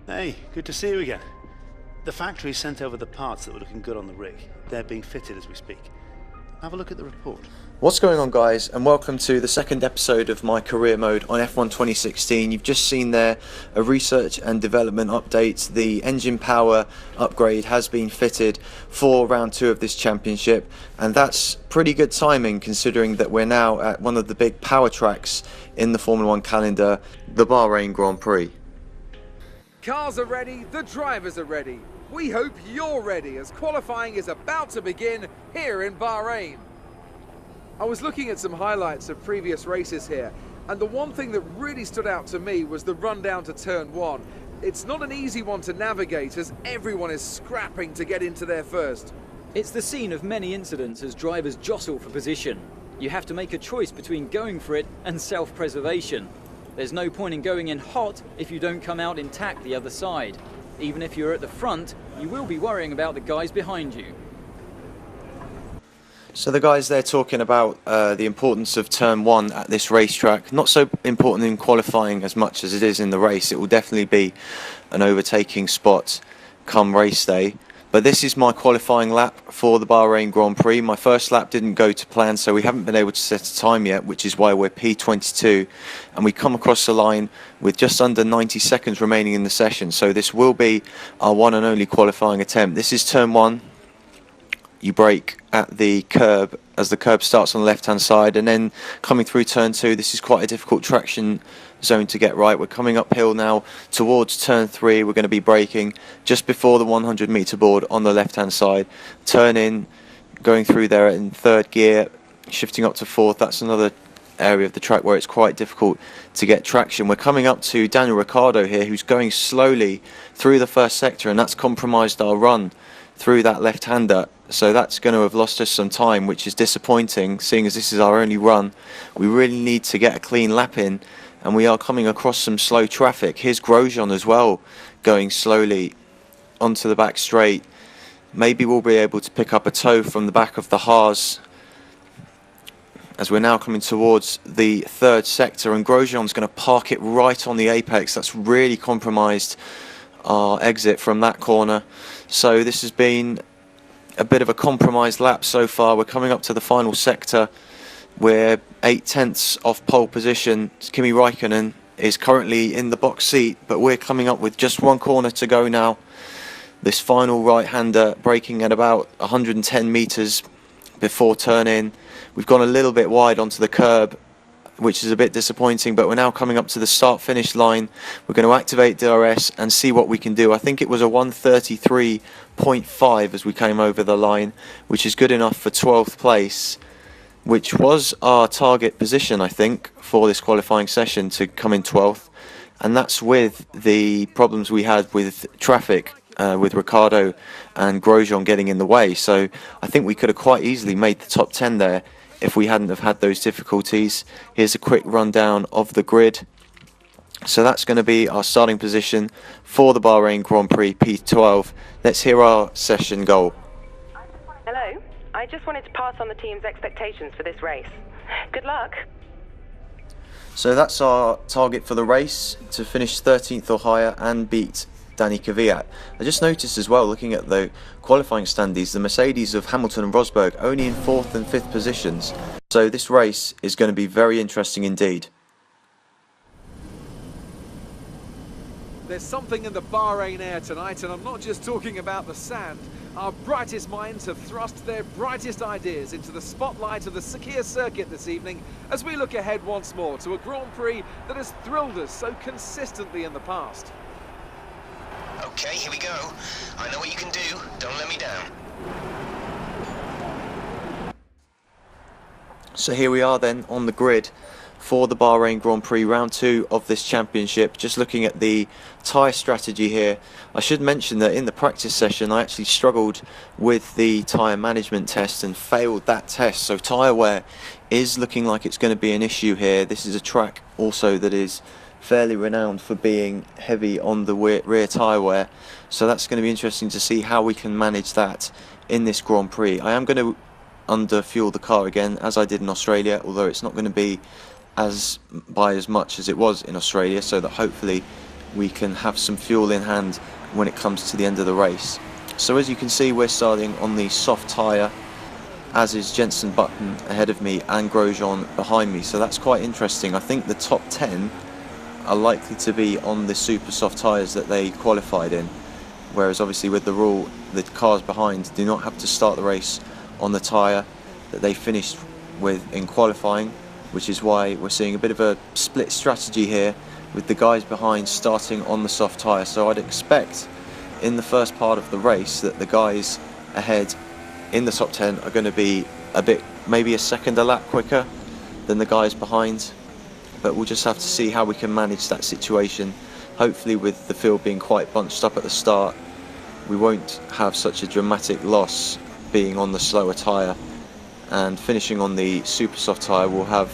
Hey, good to see you again. The factory sent over the parts that were looking good on the rig. They're being fitted as we speak. Have a look at the report. What's going on, guys, and welcome to the second episode of my career mode on F1 2016. You've just seen there a research and development update. The engine power upgrade has been fitted for round 2 of this championship, and that's pretty good timing considering that we're now at one of the big power tracks in the Formula 1 calendar, the Bahrain Grand Prix. Cars are ready, the drivers are ready. We hope you're ready as qualifying is about to begin here in Bahrain. I was looking at some highlights of previous races here, and the one thing that really stood out to me was the run down to turn 1. It's not an easy one to navigate as everyone is scrapping to get into there first. It's the scene of many incidents as drivers jostle for position. You have to make a choice between going for it and self-preservation. There's no point in going in hot if you don't come out intact the other side. Even if you're at the front, you will be worrying about the guys behind you. So the guys there talking about the importance of turn 1 at this racetrack. Not so important in qualifying as much as it is in the race. It will definitely be an overtaking spot come race day. But this is my qualifying lap for the Bahrain Grand Prix. My first lap didn't go to plan, so we haven't been able to set a time yet, which is why we're P22. And we come across the line with just under 90 seconds remaining in the session. So this will be our one and only qualifying attempt. This is turn 1. You brake at the curb as the curb starts on the left hand side, and then coming through turn 2, this is quite a difficult traction zone to get right. We're coming uphill now towards turn 3. We're going to be braking just before the 100 meter board on the left hand side. Turn in, going through there in 3rd gear, shifting up to 4th. That's another area of the track where it's quite difficult to get traction. We're coming up to Daniel Ricciardo here, who's going slowly through the first sector, and that's compromised our run through that left-hander. So that's going to have lost us some time, which is disappointing, seeing as this is our only run. We really need to get a clean lap in, and we are coming across some slow traffic. Here's Grosjean as well, going slowly onto the back straight. Maybe we'll be able to pick up a tow from the back of the Haas as we're now coming towards the 3rd sector, and Grosjean's going to park it right on the apex. That's really compromised our exit from that corner. So this has been a bit of a compromised lap so far. We're coming up to the final sector. We're 8/10 off pole position. Kimi Raikkonen is currently in the box seat, but we're coming up with just one corner to go now. This final right-hander braking at about 110 meters before turn in. We've gone a little bit wide onto the curb, which is a bit disappointing, but we're now coming up to the start-finish line. We're going to activate DRS and see what we can do. I think it was a 1:33.5 as we came over the line, which is good enough for 12th place, which was our target position, I think, for this qualifying session, to come in 12th. And that's with the problems we had with traffic, with Ricciardo and Grosjean getting in the way. So I think we could have quite easily made the top 10 there if we hadn't have had those difficulties. Here's a quick rundown of the grid. So that's going to be our starting position for the Bahrain Grand Prix P12. Let's hear our session goal. Hello, I just wanted to pass on the team's expectations for this race. Good luck. So that's our target for the race, to finish 13th or higher and beat Danny Kvyat. I just noticed as well, looking at the qualifying standings, the Mercedes of Hamilton and Rosberg only in 4th and 5th positions. So this race is going to be very interesting indeed. There's something in the Bahrain air tonight, and I'm not just talking about the sand. Our brightest minds have thrust their brightest ideas into the spotlight of the Sakhir circuit this evening as we look ahead once more to a Grand Prix that has thrilled us so consistently in the past. Okay, here we go. I know what you can do. Don't let me down. So here we are then on the grid for the Bahrain Grand Prix round 2 of this championship. Just looking at the tyre strategy here, I should mention that in the practice session I actually struggled with the tyre management test and failed that test. So tyre wear is looking like it's going to be an issue here. This is a track also that is fairly renowned for being heavy on the rear tyre wear, so that's going to be interesting to see how we can manage that in this Grand Prix. I am going to under fuel the car again, as I did in Australia, although it's not going to be as much as it was in Australia, so that hopefully we can have some fuel in hand when it comes to the end of the race. So as you can see, we're starting on the soft tyre, as is Jenson Button ahead of me and Grosjean behind me, so that's quite interesting. I think the top 10 are likely to be on the super soft tyres that they qualified in, whereas obviously with the rule, the cars behind do not have to start the race on the tyre that they finished with in qualifying, which is why we're seeing a bit of a split strategy here with the guys behind starting on the soft tyre. So I'd expect in the first part of the race that the guys ahead in the top 10 are going to be a bit, maybe a second a lap quicker than the guys behind, but we'll just have to see how we can manage that situation. Hopefully with the field being quite bunched up at the start, we won't have such a dramatic loss being on the slower tyre, and finishing on the super soft tyre will have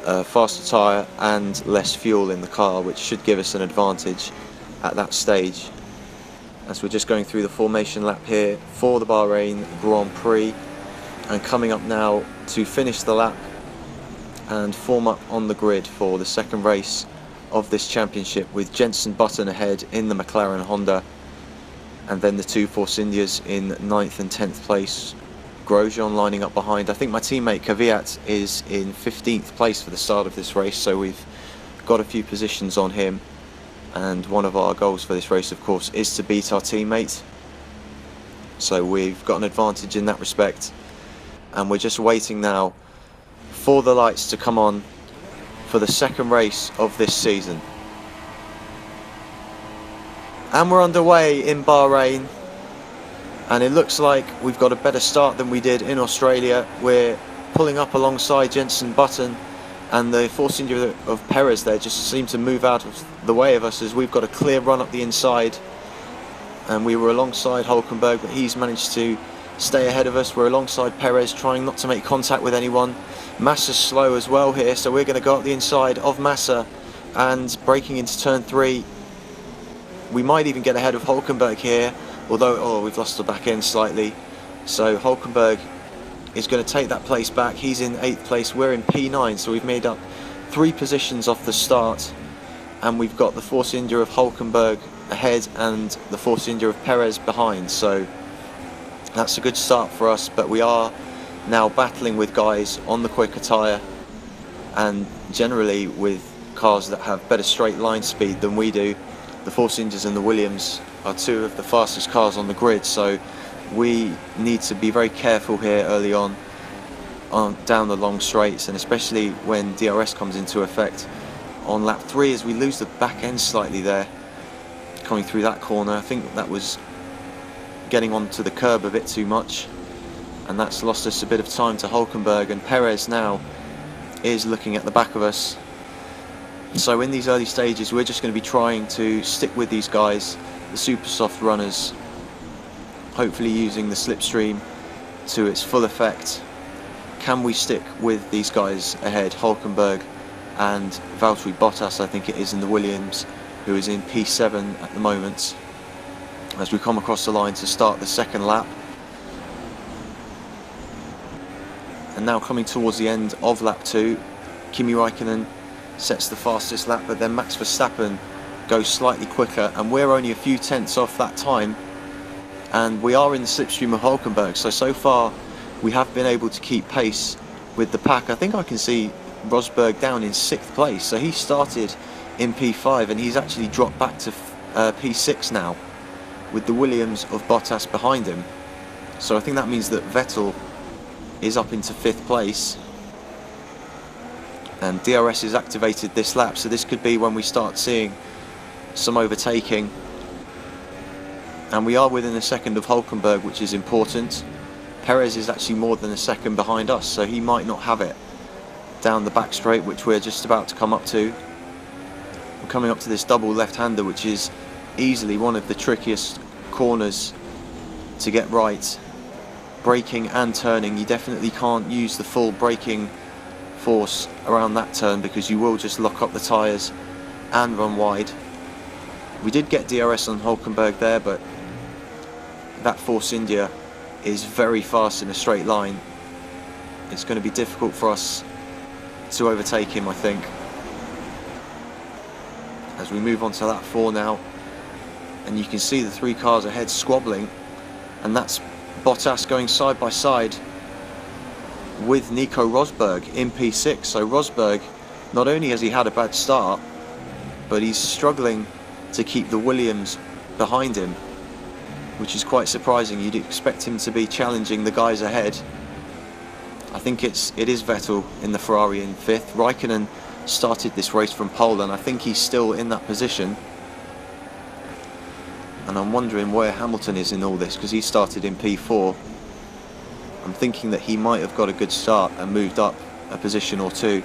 a faster tyre and less fuel in the car, which should give us an advantage at that stage. As we're just going through the formation lap here for the Bahrain Grand Prix, and coming up now to finish the lap and form up on the grid for the second race of this championship, with Jenson Button ahead in the McLaren Honda, and then the two Force Indias in 9th and 10th place. Grosjean lining up behind. I think my teammate Kvyat is in 15th place for the start of this race, so we've got a few positions on him, and one of our goals for this race of course is to beat our teammate, so we've got an advantage in that respect, and we're just waiting now for the lights to come on for the second race of this season. And we're underway in Bahrain, and it looks like we've got a better start than we did in Australia. We're pulling up alongside Jenson Button, and the Force India of Perez there just seemed to move out of the way of us as we've got a clear run up the inside, and we were alongside Hulkenberg, but he's managed to stay ahead of us. We're alongside Perez, trying not to make contact with anyone. Massa's slow as well here, so we're going to go up the inside of Massa and braking into turn 3. We might even get ahead of Hulkenberg here, although we've lost the back end slightly, so Hulkenberg is going to take that place back. He's in 8th place, we're in P9, so we've made up 3 positions off the start, and we've got the Force India of Hulkenberg ahead and the Force India of Perez behind, so that's a good start for us. But we are now battling with guys on the quicker tyre, and generally with cars that have better straight line speed than we do. The Force Indias and the Williams are 2 of the fastest cars on the grid, so we need to be very careful here early on down the long straights, and especially when DRS comes into effect on lap 3, as we lose the back end slightly there coming through that corner. I think that was getting onto the curb a bit too much, and that's lost us a bit of time to Hulkenberg, and Perez now is looking at the back of us. So in these early stages we're just going to be trying to stick with these guys, the super soft runners, hopefully using the slipstream to its full effect. Can we stick with these guys ahead, Hulkenberg and Valtteri Bottas, I think it is, in the Williams, who is in P7 at the moment, as we come across the line to start the second lap. And now coming towards the end of lap 2, Kimi Raikkonen sets the fastest lap, but then Max Verstappen goes slightly quicker, and we're only a few tenths off that time, and we are in the slipstream of Hulkenberg. So far we have been able to keep pace with the pack. I think I can see Rosberg down in 6th place, so he started in P5 and he's actually dropped back to P6 now, with the Williams of Bottas behind him. So I think that means that Vettel is up into 5th place, and DRS is activated this lap, so this could be when we start seeing some overtaking. And we are within a second of Hulkenberg, which is important. Perez is actually more than a second behind us, so he might not have it down the back straight, which we're just about to come up to. We're coming up to this double left-hander, which is easily one of the trickiest corners to get right. Braking and turning, you definitely can't use the full braking force around that turn, because you will just lock up the tyres and run wide. We did get DRS on Hulkenberg there, but that Force India is very fast in a straight line. It's going to be difficult for us to overtake him, I think. as we move on to lap 4 now, and you can see the 3 cars ahead squabbling, and that's Bottas going side by side with Nico Rosberg in P6. So Rosberg, not only has he had a bad start, but he's struggling to keep the Williams behind him, which is quite surprising. You'd expect him to be challenging the guys ahead. I think it is Vettel in the Ferrari in 5th. Raikkonen started this race from pole, and I think he's still in that position. And I'm wondering where Hamilton is in all this, because he started in P4. I'm thinking that he might have got a good start and moved up a position or 2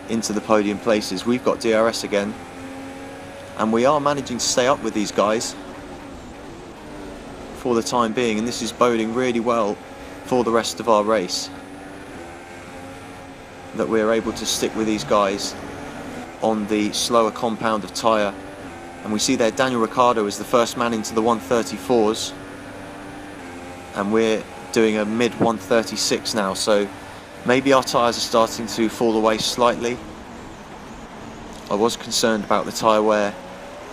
into the podium places. We've got DRS again, and we are managing to stay up with these guys for the time being, and this is boding really well for the rest of our race, that we're able to stick with these guys on the slower compound of tyre. And we see there Daniel Ricciardo is the first man into the 134s, and we're doing a mid 136 now, so maybe our tyres are starting to fall away slightly. I was concerned about the tyre wear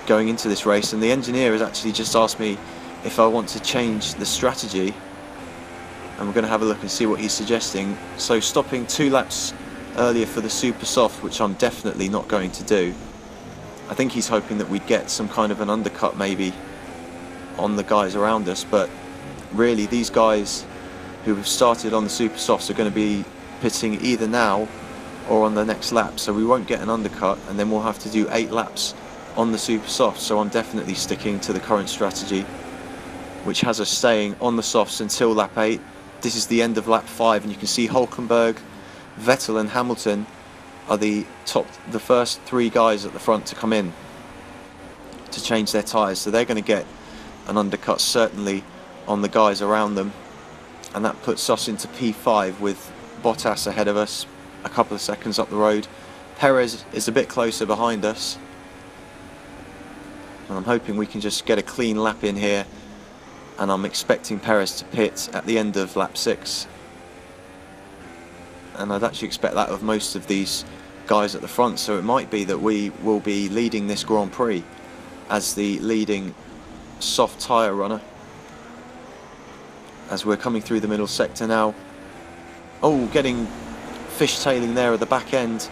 going into this race, and the engineer has actually just asked me if I want to change the strategy, and we're going to have a look and see what he's suggesting. So stopping 2 laps earlier for the super soft, which I'm definitely not going to do. I think he's hoping that we'd get some kind of an undercut maybe on the guys around us, but really these guys who have started on the super softs are going to be pitting either now or on the next lap, so we won't get an undercut, and then we'll have to do 8 laps on the super softs. So I'm definitely sticking to the current strategy, which has us staying on the softs until lap 8. This is the end of lap 5, and you can see Hülkenberg, Vettel and Hamilton are the first 3 guys at the front to come in to change their tyres, so they're going to get an undercut certainly on the guys around them, and that puts us into P5 with Bottas ahead of us, a couple of seconds up the road. Perez is a bit closer behind us, and I'm hoping we can just get a clean lap in here, and I'm expecting Perez to pit at the end of lap 6. And I'd actually expect that of most of these guys at the front, so it might be that we will be leading this Grand Prix as the leading soft tyre runner, as we're coming through the middle sector now. Oh, getting fishtailing there at the back end.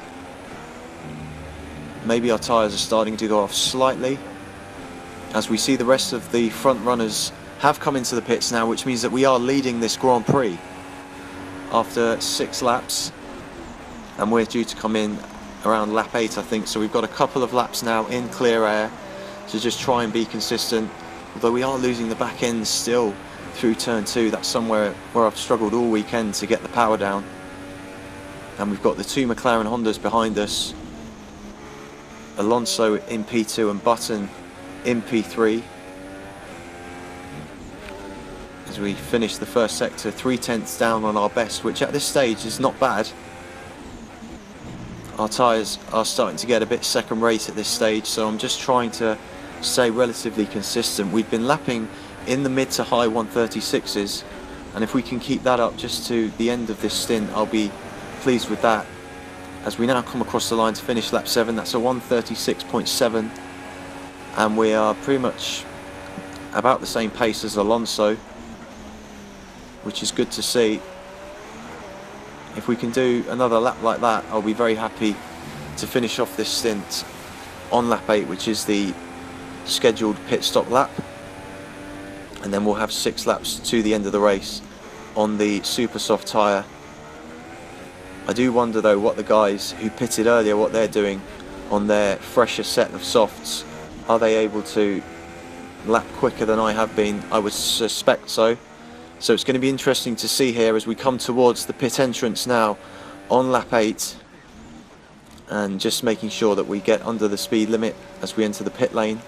Maybe our tyres are starting to go off slightly, as we see the rest of the front runners have come into the pits now, which means that we are leading this Grand Prix after 6 laps, and we're due to come in around lap 8 I think, so we've got a couple of laps now in clear air to just try and be consistent, although we are losing the back end still through turn 2. That's somewhere where I've struggled all weekend to get the power down, and we've got the 2 McLaren Hondas behind us, Alonso in P2 and Button in P3. As we finish the first sector 3/10 down on our best, which at this stage is not bad. Our tyres are starting to get a bit second rate at this stage, so I'm just trying to stay relatively consistent. We've been lapping in the mid to high 136s, and if we can keep that up just to the end of this stint, I'll be pleased with that. As we now come across the line to finish lap 7, that's a 136.7, and we are pretty much about the same pace as Alonso, which is good to see. If we can do another lap like that, I'll be very happy to finish off this stint on lap 8, which is the scheduled pit stop lap, and then we'll have 6 laps to the end of the race on the super soft tyre. I do wonder though what the guys who pitted earlier, what they're doing on their fresher set of softs. Are they able to lap quicker than I have been? I would suspect so. So it's going to be interesting to see here as we come towards the pit entrance now on lap 8, and just making sure that we get under the speed limit as we enter the pit lane.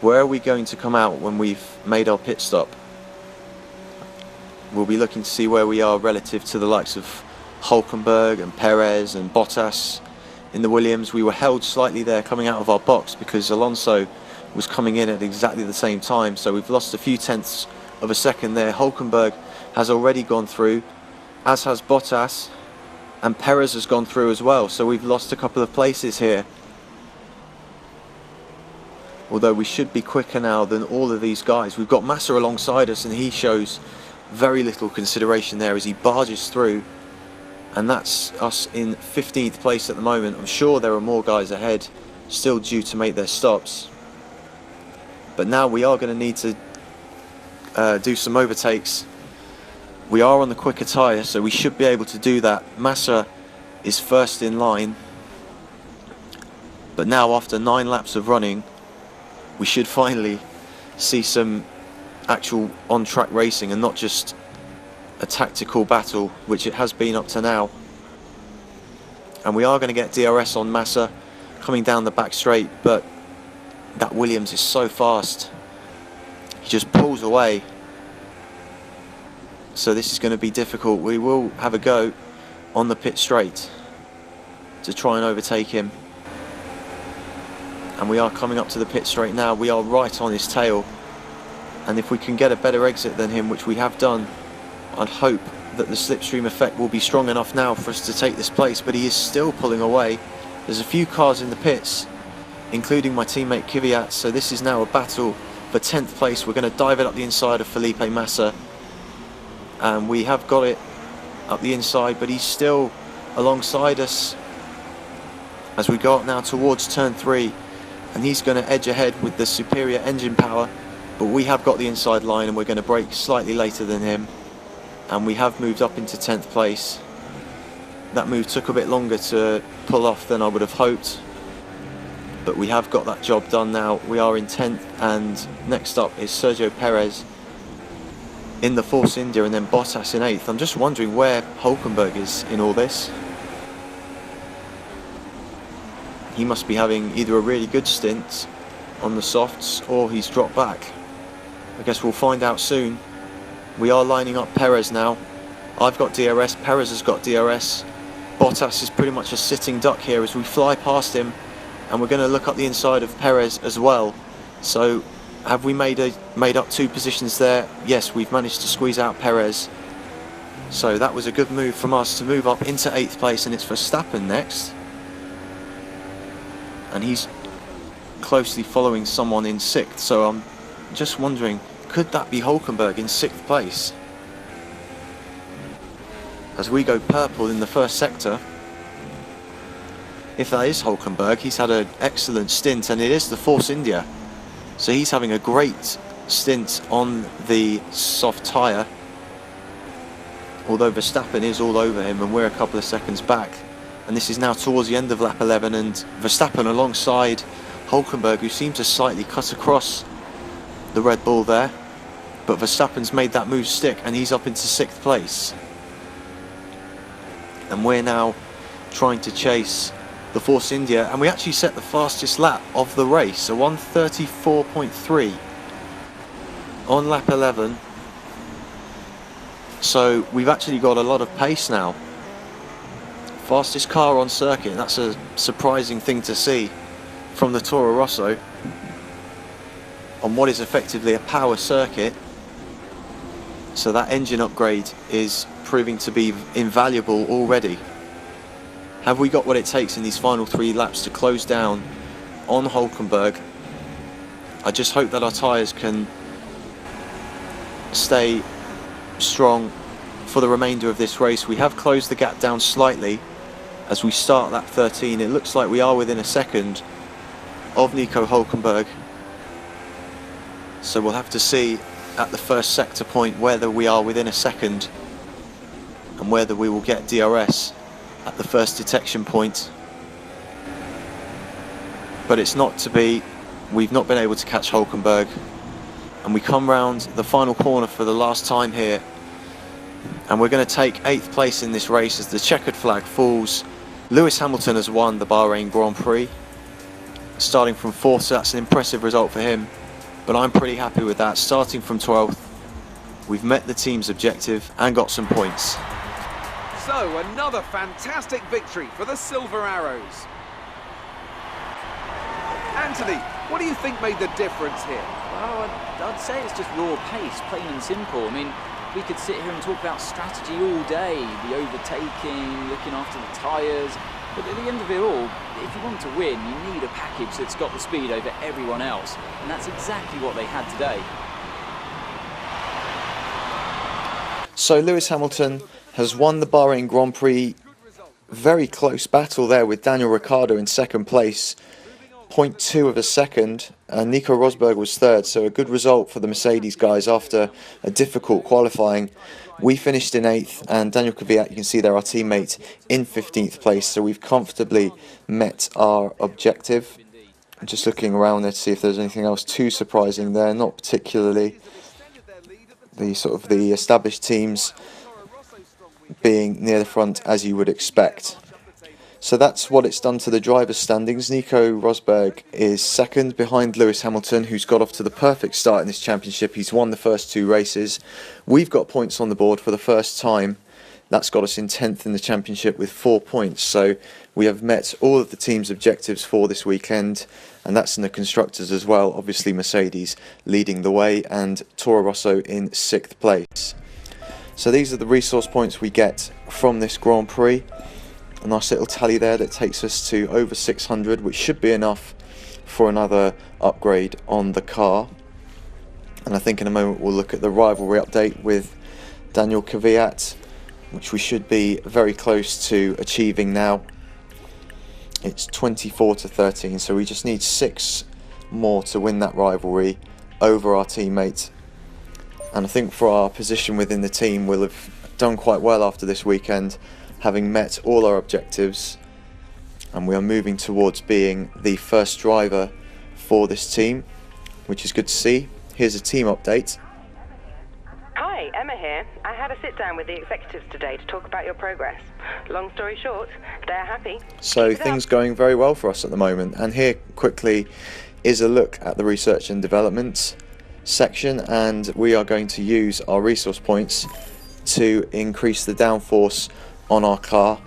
Where are we going to come out when we've made our pit stop? We'll be looking to see where we are relative to the likes of Hülkenberg and Perez and Bottas in the Williams. We were held slightly there coming out of our box because Alonso was coming in at exactly the same time, so we've lost a few tenths of a second there. Hülkenberg has already gone through, as has Bottas, and Perez has gone through as well, so we've lost a couple of places here. although we should be quicker now than all of these guys. We've got Massa alongside us, and he shows very little consideration there as he barges through, and that's us in 15th place at the moment. I'm sure there are more guys ahead still due to make their stops, but now we are going to need to do some overtakes. We are on the quicker tyre, so we should be able to do that. Massa is first in line, but now after 9 laps of running, we should finally see some actual on-track racing and not just a tactical battle, which it has been up to now. And we are going to get DRS on Massa coming down the back straight, but that Williams is so fast. He just pulls away. So this is going to be difficult. We will have a go on the pit straight to try and overtake him. And we are coming up to the pit straight now. We are right on his tail. And if we can get a better exit than him, which we have done, I'd hope that the slipstream effect will be strong enough now for us to take this place. But he is still pulling away. There's a few cars in the pits, including my teammate Kvyat. So this is now a battle for 10th place. We're going to dive it up the inside of Felipe Massa. And we have got it up the inside, but he's still alongside us as we go up now towards turn 3. And he's going to edge ahead with the superior engine power, but we have got the inside line and we're going to brake slightly later than him, and we have moved up into 10th place. That move took a bit longer to pull off than I would have hoped, but we have got that job done now. We are in 10th, and next up is Sergio Perez in the Force India, and then Bottas in 8th. I'm just wondering where Hulkenberg is in all this. He must be having either a really good stint on the softs or he's dropped back. I guess we'll find out soon. We are lining up Perez now. I've got DRS, Perez has got DRS. Bottas is pretty much a sitting duck here as we fly past him, and we're going to look up the inside of Perez as well. So have we made up 2 positions there? Yes, we've managed to squeeze out Perez. So that was a good move from us to move up into 8th place, and it's Verstappen next. And he's closely following someone in 6th, so I'm just wondering, could that be Hulkenberg in 6th place? As we go purple in the first sector, if that is Hulkenberg, he's had an excellent stint, and it is the Force India, so he's having a great stint on the soft tyre, although Verstappen is all over him and we're a couple of seconds back. And this is now towards the end of lap 11, and Verstappen alongside Hulkenberg, who seemed to slightly cut across the Red Bull there. But Verstappen's made that move stick, and he's up into 6th place. And we're now trying to chase the Force India, and we actually set the fastest lap of the race, a 1:34.3 on lap 11. So we've actually got a lot of pace now. Fastest car on circuit, that's a surprising thing to see from the Toro Rosso on what is effectively a power circuit. So that engine upgrade is proving to be invaluable already. Have we got what it takes in these final 3 laps to close down on Hulkenberg? I just hope that our tyres can stay strong for the remainder of this race. We have closed the gap down slightly as we start lap 13. It looks like we are within a second of Nico Hulkenberg, so we'll have to see at the first sector point whether we are within a second and whether we will get DRS at the first detection point. But it's not to be. We've not been able to catch Hulkenberg, and we come round the final corner for the last time here, and we're going to take 8th place in this race as the checkered flag falls. Lewis Hamilton has won the Bahrain Grand Prix, starting from 4th, so that's an impressive result for him, but I'm pretty happy with that. Starting from 12th, we've met the team's objective and got some points. So another fantastic victory for the Silver Arrows. Anthony, what do you think made the difference here? Well, I'd say it's just raw pace, plain and simple. I mean, we could sit here and talk about strategy all day, the overtaking, looking after the tyres, But at the end of it all, if you want to win, you need a package that's got the speed over everyone else, and that's exactly what they had today. So Lewis Hamilton has won the Bahrain Grand Prix. Very close battle there with Daniel Ricciardo in second place, 0.2 of a second, and Nico Rosberg was third, so a good result for the Mercedes guys after a difficult qualifying. We finished in 8th, and Daniel Kvyat, you can see there, our teammate, in 15th place, so we've comfortably met our objective. I'm just looking around there to see if there's anything else too surprising there, not particularly. The established teams being near the front as you would expect. So that's what it's done to the drivers' standings. Nico Rosberg is second behind Lewis Hamilton, who's got off to the perfect start in this championship. He's won the first 2 races. We've got points on the board for the first time. That's got us in 10th in the championship with 4 points. So we have met all of the team's objectives for this weekend, and that's in the constructors as well. Obviously Mercedes leading the way and Toro Rosso in 6th place. So these are the resource points we get from this Grand Prix. A nice little tally there that takes us to over 600, which should be enough for another upgrade on the car. And I think in a moment we'll look at the rivalry update with Daniel Kvyat, which we should be very close to achieving now. It's 24 to 13, so we just need 6 more to win that rivalry over our teammate. And I think for our position within the team, we'll have done quite well after this weekend, having met all our objectives, and we are moving towards being the first driver for this team, which is good to see. Here's a team update. Hi, Emma here. I had a sit down with the executives today to talk about your progress. Long story short, they're happy. So things going very well for us at the moment, and here quickly is a look at the research and development section, and we are going to use our resource points to increase the downforce on our car,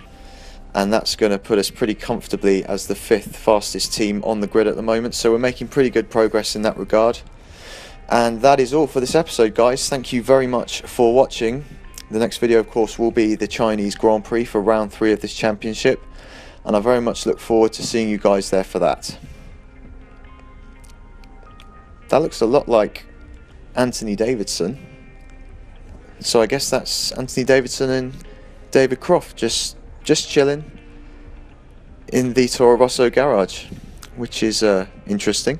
and that's going to put us pretty comfortably as the 5th fastest team on the grid at the moment. So we're making pretty good progress in that regard. And that is all for this episode, guys. Thank you very much for watching. The next video, of course, will be the Chinese Grand Prix for round 3 of this championship, and I very much look forward to seeing you guys there for that. That looks a lot like Anthony Davidson. So I guess that's Anthony Davidson and David Croft just chilling in the Toro Rosso garage, which is interesting.